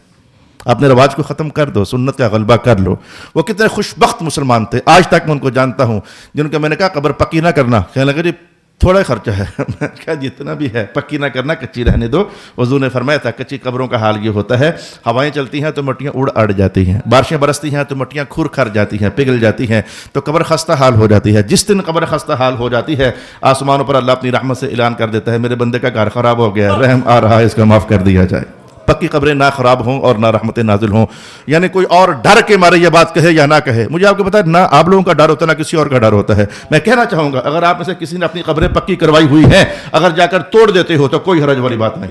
اپنے رواج کو ختم کر دو, سنت کا غلبہ کر لو. وہ کتنے خوش بخت مسلمان تھے, آج تک میں ان کو جانتا ہوں, جن کا میں نے کہا قبر پکی نہ کرنا, کہنے لگے جی تھوڑا خرچہ ہے. میں کہا جتنا بھی ہے پکی نہ کرنا, کچی رہنے دو. حضور نے فرمایا تھا کچی قبروں کا حال یہ ہوتا ہے, ہوائیں چلتی ہیں تو مٹیاں اڑ جاتی ہیں, بارشیں برستی ہیں تو مٹیاں کھر کھر جاتی ہیں, پگھل جاتی ہیں, تو قبر خستہ حال ہو جاتی ہے. جس دن قبر خستہ حال ہو جاتی ہے, آسمانوں پر اللہ اپنی رحمت سے اعلان کر دیتا ہے, میرے بندے کا گھر خراب ہو گیا ہے, رحم آ رہا ہے, اس کا معاف کر دیا جائے. پکی قبریں نہ خراب ہوں اور نہ رحمتیں نازل ہوں. یعنی کوئی اور ڈر کے مارے یہ بات کہے یا نہ کہے, مجھے آپ کو پتا ہے نہ آپ لوگوں کا ڈر ہوتا ہے نہ کسی اور کا ڈر ہوتا ہے. میں کہنا چاہوں گا, اگر آپ میں سے کسی نے اپنی قبریں پکی کروائی ہوئی ہیں, اگر جا کر توڑ دیتے ہو تو کوئی حرج والی بات نہیں.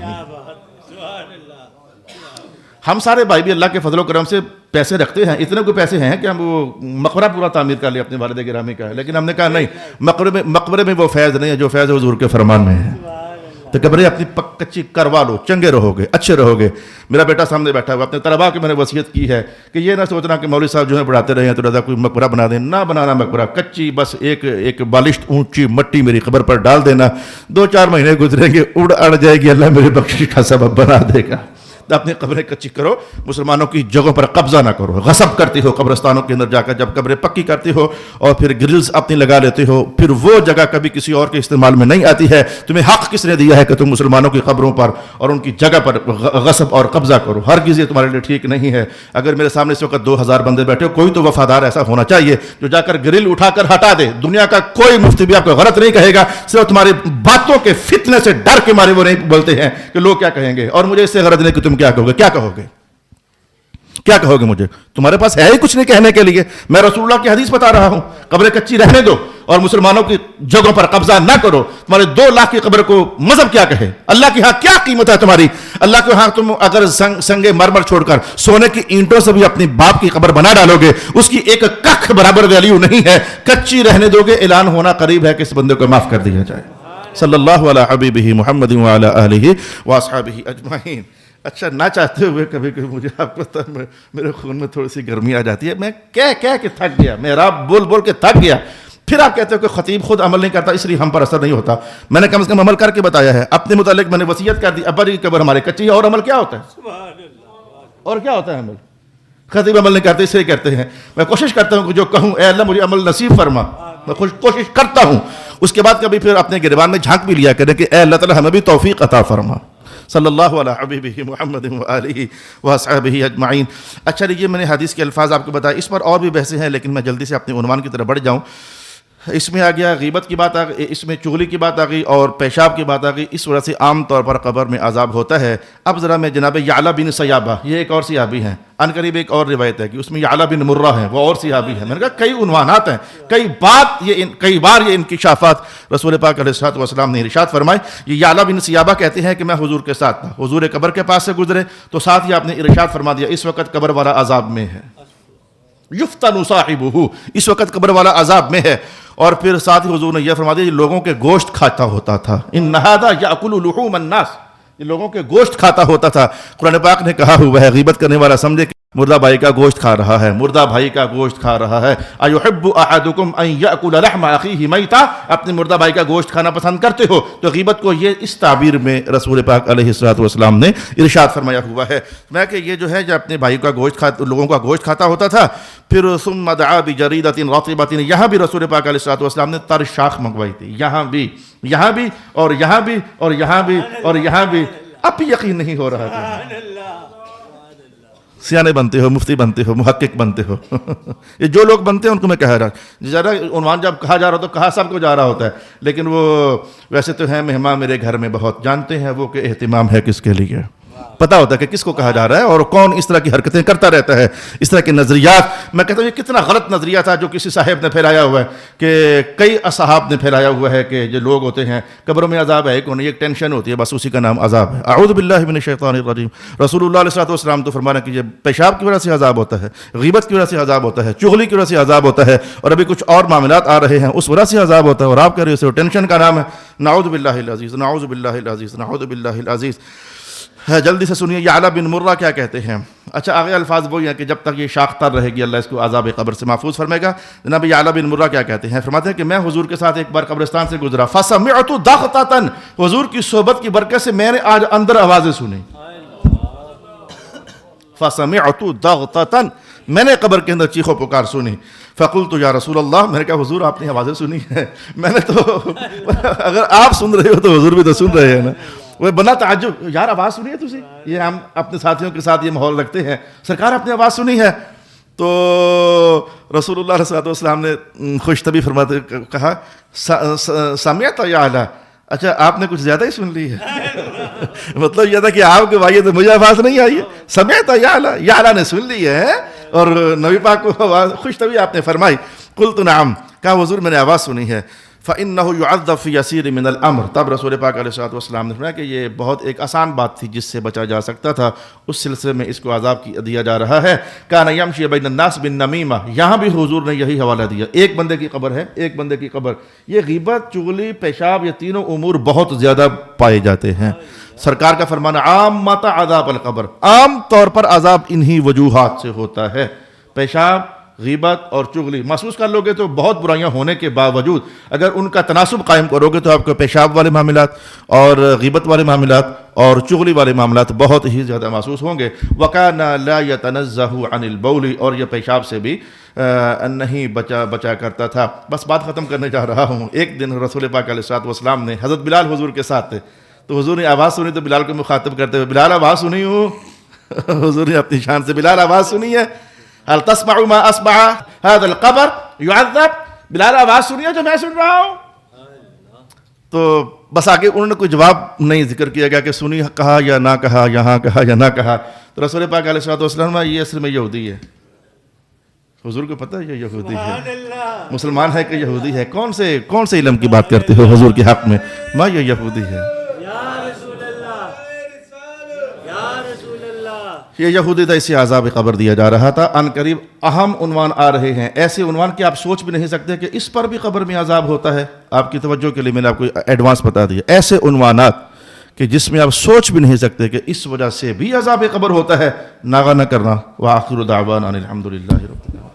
ہم سارے بھائی بھی اللہ کے فضل و کرم سے پیسے رکھتے ہیں, اتنے کوئی پیسے ہیں کہ ہم وہ مقبرہ پورا تعمیر کر لیں اپنے والد گرامی کا ہے, لیکن ہم نے کہا نہیں, مقبرے میں وہ فیض نہیں ہے جو فیض حضور کے فرمان میں ہے. تو قبریں اپنی کچی کروا لو, چنگے رہو گے, اچھے رہو گے. میرا بیٹا سامنے بیٹھا ہوا, اپنے طلباء کی میں نے وصیت کی ہے کہ یہ نہ سوچنا کہ مولوی صاحب جو ہے پڑھاتے رہے ہیں تو رضا کوئی مقبرہ بنا دیں, نہ بنانا مقبرہ, کچی بس ایک بالشت اونچی مٹی میری قبر پر ڈال دینا, 2-4 مہینے گزریں گے, اڑ جائے گی, اللہ میرے بخشش کا سبب بنا دے گا. تو اپنی قبریں کچی کرو, مسلمانوں کی جگہوں پر قبضہ نہ کرو. غصب کرتی ہو قبرستانوں کے اندر جا کر, جب قبریں پکی کرتی ہو اور پھر گرلز اپنی لگا لیتے ہو, پھر وہ جگہ کبھی کسی اور کے استعمال میں نہیں آتی ہے. تمہیں حق کس نے دیا ہے کہ تم مسلمانوں کی قبروں پر اور ان کی جگہ پر غصب اور قبضہ کرو؟ ہرگز یہ تمہارے لیے ٹھیک نہیں ہے. اگر میرے سامنے اس وقت 2000 بندے بیٹھے ہو, کوئی تو وفادار ایسا ہونا چاہیے جو جا کر گرل اٹھا کر ہٹا دے. دنیا کا کوئی مفتی بھی آپ کو غلط نہیں کہے گا, صرف تمہاری باتوں کے فتنے سے ڈر کے مارے وہ نہیں بولتے ہیں کہ لوگ کیا کہیں گے. اور مجھے اس سے غرض نہیں کہ تم کیا کہو گے. کیا کہو گے مجھے؟ تمہارے پاس ہے ہی کچھ نہیں کہنے کے لیے. میں رسول اللہ کی حدیث بتا رہا ہوں, قبریں کچی رہنے دو اور مسلمانوں کی جگہوں پر قبضہ نہ کرو. تمہارے 2 لاکھ کی قبر کو مذہب کیا کہے؟ اللہ کے ہاں کیا قیمت ہے تمہاری؟ اللہ کے ہاں تم اگر سنگ مرمر چھوڑ کر سونے کی اینٹوں سے بھی اپنی باپ کی قبر بنا ڈالو گے, اس کی ایک ککھ برابر ویلیو نہیں ہے. کچی رہنے دو گے, اعلان ہونا قریب ہے کہ اس بندے کو معاف کر دیا جائے. صلی اللہ علی حبیبہ محمد وعلی آلہ واصحابہ اجمعین. اچھا, نہ چاہتے ہوئے کبھی کبھی مجھے آپ کو میرے خون میں تھوڑی سی گرمی آ جاتی ہے. میں کہہ کے تھک گیا, میرا بول کے تھک گیا. پھر آپ کہتے ہو کہ خطیب خود عمل نہیں کرتا اس لیے ہم پر اثر نہیں ہوتا. میں نے کم از کم عمل کر کے بتایا ہے. اپنے متعلق میں نے وصیت کر دی, ابا کی قبر ہمارے کچی ہے. اور عمل کیا ہوتا ہے؟ اور کیا ہوتا ہے عمل؟ خطیب عمل نہیں کرتے اس لیے کرتے ہیں. میں کوشش کرتا ہوں کہ جو کہوں, اے اللہ مجھے عمل نصیب فرما. میں کوشش کرتا ہوں. اس کے بعد کبھی پھر اپنے گریبان میں جھانک بھی لیا کریں کہ اے اللہ تعالی ہمیں بھی توفیق عطا فرما. صلی اللہ علی حبیبہ محمد وآلہ واصحابہ اجمعین. اچھا, یہ میں نے حدیث کے الفاظ آپ کو بتائے, اس پر اور بھی بحثیں ہیں, لیکن میں جلدی سے اپنے عنوان کی طرف بڑھ جاؤں. اس میں آ گیا غیبت کی بات آ گئی, اس میں چغلی کی بات آ گئی اور پیشاب کی بات آ گئی. اس وجہ سے عام طور پر قبر میں عذاب ہوتا ہے. اب ذرا میں جناب یعلا بن سیابہ, یہ ایک اور صحابی ہیں, ان قریب ایک اور روایت ہے کہ اس میں یعلا بن مرہ ہیں, وہ اور صحابی ہیں. میں نے کہا کئی عنوانات ہیں, کئی بار یہ انکشافات رسول پاک علیہ الصلوۃ والسلام نے ارشاد فرمائے. یہ یعلا بن سیابہ کہتے ہیں کہ میں حضور کے ساتھ تھا, حضور قبر کے پاس سے گزرے تو ساتھ ہی آپ نے ارشاد فرما دیا اس وقت قبر والا عذاب میں ہے. یفتن صاحبہ, اس وقت قبر والا عذاب میں ہے. اور پھر ساتھ ہی حضور نے یہ فرما دیا یہ لوگوں کے گوشت کھاتا ہوتا تھا. ان ھذا یاکل لحوم الناس, یہ لوگوں کے گوشت کھاتا ہوتا تھا. قرآن پاک نے کہا ہوا ہے غیبت کرنے والا سمجھے کہ مردہ بھائی کا گوشت کھا رہا ہے، مردہ بھائی کا گوشت کھا رہا ہے۔ اَيُحِبُّ أَحَدُكُمْ أَن يَأْكُلَ لَحْمَ أَخِيهِ مَيْتًا، اپنے مردہ بھائی کا گوشت کھانا پسند کرتے ہو؟ تو غیبت کو یہ اس تعبیر میں رسول پاک علیہ الصلوۃ والسلام نے ارشاد فرمایا ہوا ہے میں کہ یہ جو ہے جو اپنے بھائی کا گوشت لوگوں کا گوشت کھاتا ہوتا تھا، پھر ثم دعا بجریدۃ رطبۃ، یہاں بھی رسول پاک علیہ الصلوۃ والسلام نے تر شاخ منگوائی تھی، یہاں بھی اور یہاں بھی اور یہاں بھی اور یہاں بھی۔ اب بھی یقین نہیں ہو رہا تھا۔ سبحان اللہ، سیانے بنتے ہو، مفتی بنتے ہو، محقق بنتے ہو یہ جو لوگ بنتے ہیں ان کو میں کہہ رہا ہوں، ذرا عنوان جب کہا جا رہا تو کہا سب کو جا رہا ہوتا ہے، لیکن وہ ویسے تو ہیں مہمان میرے گھر میں بہت، جانتے ہیں وہ کہ اہتمام ہے کس کے لیے، پتہ ہوتا ہے کہ کس کو کہا جا رہا ہے اور کون اس طرح کی حرکتیں کرتا رہتا ہے، اس طرح کے نظریات۔ میں کہتا ہوں یہ کتنا غلط نظریہ تھا جو کسی صاحب نے پھیلایا ہوا ہے، کہ کئی اصحاب نے پھیلایا ہوا ہے کہ جو لوگ ہوتے ہیں قبروں میں عذاب ہے، کون ایک ٹینشن ہوتی ہے، بس اسی کا نام عذاب ہے۔ اعوذ باللہ من الشیطان الرجیم۔ رسول اللہ علیہ الصلوۃ والسلام تو فرمانا کہ یہ پیشاب کی وجہ سے عذاب ہوتا ہے، غیبت کی وجہ سے عذاب ہوتا ہے، چغلی کی وجہ سے عذاب ہوتا ہے، اور ابھی کچھ اور معاملات آ رہے ہیں اس وجہ سے عذاب ہوتا ہے، اور آپ کہہ رہے ہو ٹینشن کا نام ہے۔ نعوذ باللہ العزیز، نعوذ باللہ العزیز، نعوذ باللہ العزیز۔ ہے جلدی سے سنیے یعلا بن مرہ کیا کہتے ہیں۔ اچھا آگے الفاظ وہی ہیں کہ جب تک یہ شاخ تر رہے گی اللہ اس کو عذاب قبر سے محفوظ فرمائے گا۔ جناب یعلا بن مرہ کیا کہتے ہیں، فرماتے ہیں کہ میں حضور کے ساتھ ایک بار قبرستان سے گزرا، فسمعت ضغطۃ، حضور کی صحبت کی برکت سے میں نے آج اندر آوازیں سنی، فسمعت ضغطۃ، میں نے قبر کے اندر چیخ و پکار سنی۔ فقلت یا رسول اللہ، میں نے کہا حضور آپ نے آوازیں سنی ہیں؟ میں نے تو اگر آپ سن رہے ہو تو حضور بھی تو سن رہے ہیں نا۔ وہ بنا تعجب، یار آواز سنی ہے تجھے؟ یہ ہم اپنے ساتھیوں کے ساتھ یہ ماحول رکھتے ہیں، سرکار آپ نے آواز سنی ہے؟ تو رسول اللہ علیہ والسلام نے خوش طبی فرماتے کہا سمعت یا اعلیٰ، اچھا آپ نے کچھ زیادہ ہی سن لی ہے مطلب یہ تھا کہ آپ کے بھائی تو مجھے آواز نہیں آئی ہے، سمعت یا اعلیٰ، یا اعلیٰ نے سن لی ہے، اور نبی پاک کو آواز خوش طبی آپ نے فرمائی۔ قلت نعم، کہا حضور میں نے آواز سنی ہے۔ فَإِنَّهُ يُعَذَّبُ فِي يَسِيرٍ مِّنَ الْأَمْرِ، تب رسول پاک علیہ الصلوۃ والسلام نے فرمایا کہ یہ بہت ایک آسان بات تھی جس سے بچا جا سکتا تھا، اس سلسلے میں اس کو عذاب دیا جا رہا ہے۔ كَانَ يَمْشِي بَيْنَ النَّاسِ بِالنَّمِيمَةِ، یہاں بھی حضور نے یہی حوالہ دیا، ایک بندے کی قبر ہے، ایک بندے کی قبر، یہ غیبت، چغلی، پیشاب، یہ تینوں امور بہت زیادہ پائے جاتے ہیں۔ سرکار کا فرمانا عامۃ عذاب القبر، عام طور پر عذاب انہی وجوہات سے ہوتا ہے، پیشاب، غیبت اور چغلی۔ محسوس کر لو گے تو بہت برائیاں ہونے کے باوجود اگر ان کا تناسب قائم کرو گے تو آپ کو پیشاب والے معاملات اور غیبت والے معاملات اور چغلی والے معاملات بہت ہی زیادہ محسوس ہوں گے۔ وَكَانَ لَا يَتَنَزَّهُ عَنِ الْبَوْلِ، اور یہ پیشاب سے بھی نہیں بچا کرتا تھا۔ بس بات ختم کرنے جا رہا ہوں۔ ایک دن رسول پاک علیہ الصلوۃ والسلام نے، حضرت بلال حضور کے ساتھ تھے، تو حضور نے آواز سنی تو بلال کو مخاطب کرتے ہوئے، بلال آواز سنی ہوں حضور نے اپنی شان سے، بلال آواز سنی ہے؟ هل تسمع ما اسمع هذا القبر يعذب، بلال آواز سنی ہے جو میں سن رہا ہوں؟ تو بس آگے انہوں نے کوئی جواب نہیں ذکر کیا گیا کہ سنی کہا یا نہ کہا، یہاں کہا یا نہ کہا۔ تو رسول پاک علیہ الصلوۃ والسلام یہ اصل میں یہودی ہے، حضور کو پتہ ہے یہ یہودی ہے، سبحان اللہ، مسلمان ہے کہ یہودی ہے؟ کون سے علم کی بات کرتے ہو حضور کے حق میں؟ ما یہ یہودی ہے، یا رسول اللہ، یا رسول اللہ۔ یہ یہودی تھا، اسے عذاب قبر دیا جا رہا تھا۔ ان قریب اہم عنوان آ رہے ہیں، ایسے عنوان کہ آپ سوچ بھی نہیں سکتے کہ اس پر بھی قبر میں عذاب ہوتا ہے۔ آپ کی توجہ کے لیے میں نے آپ کو ایڈوانس بتا دیا، ایسے عنوانات کہ جس میں آپ سوچ بھی نہیں سکتے کہ اس وجہ سے بھی عذاب قبر ہوتا ہے، ناغہ نہ کرنا۔ وآخر دعوانا الحمدللہ رب العالمین۔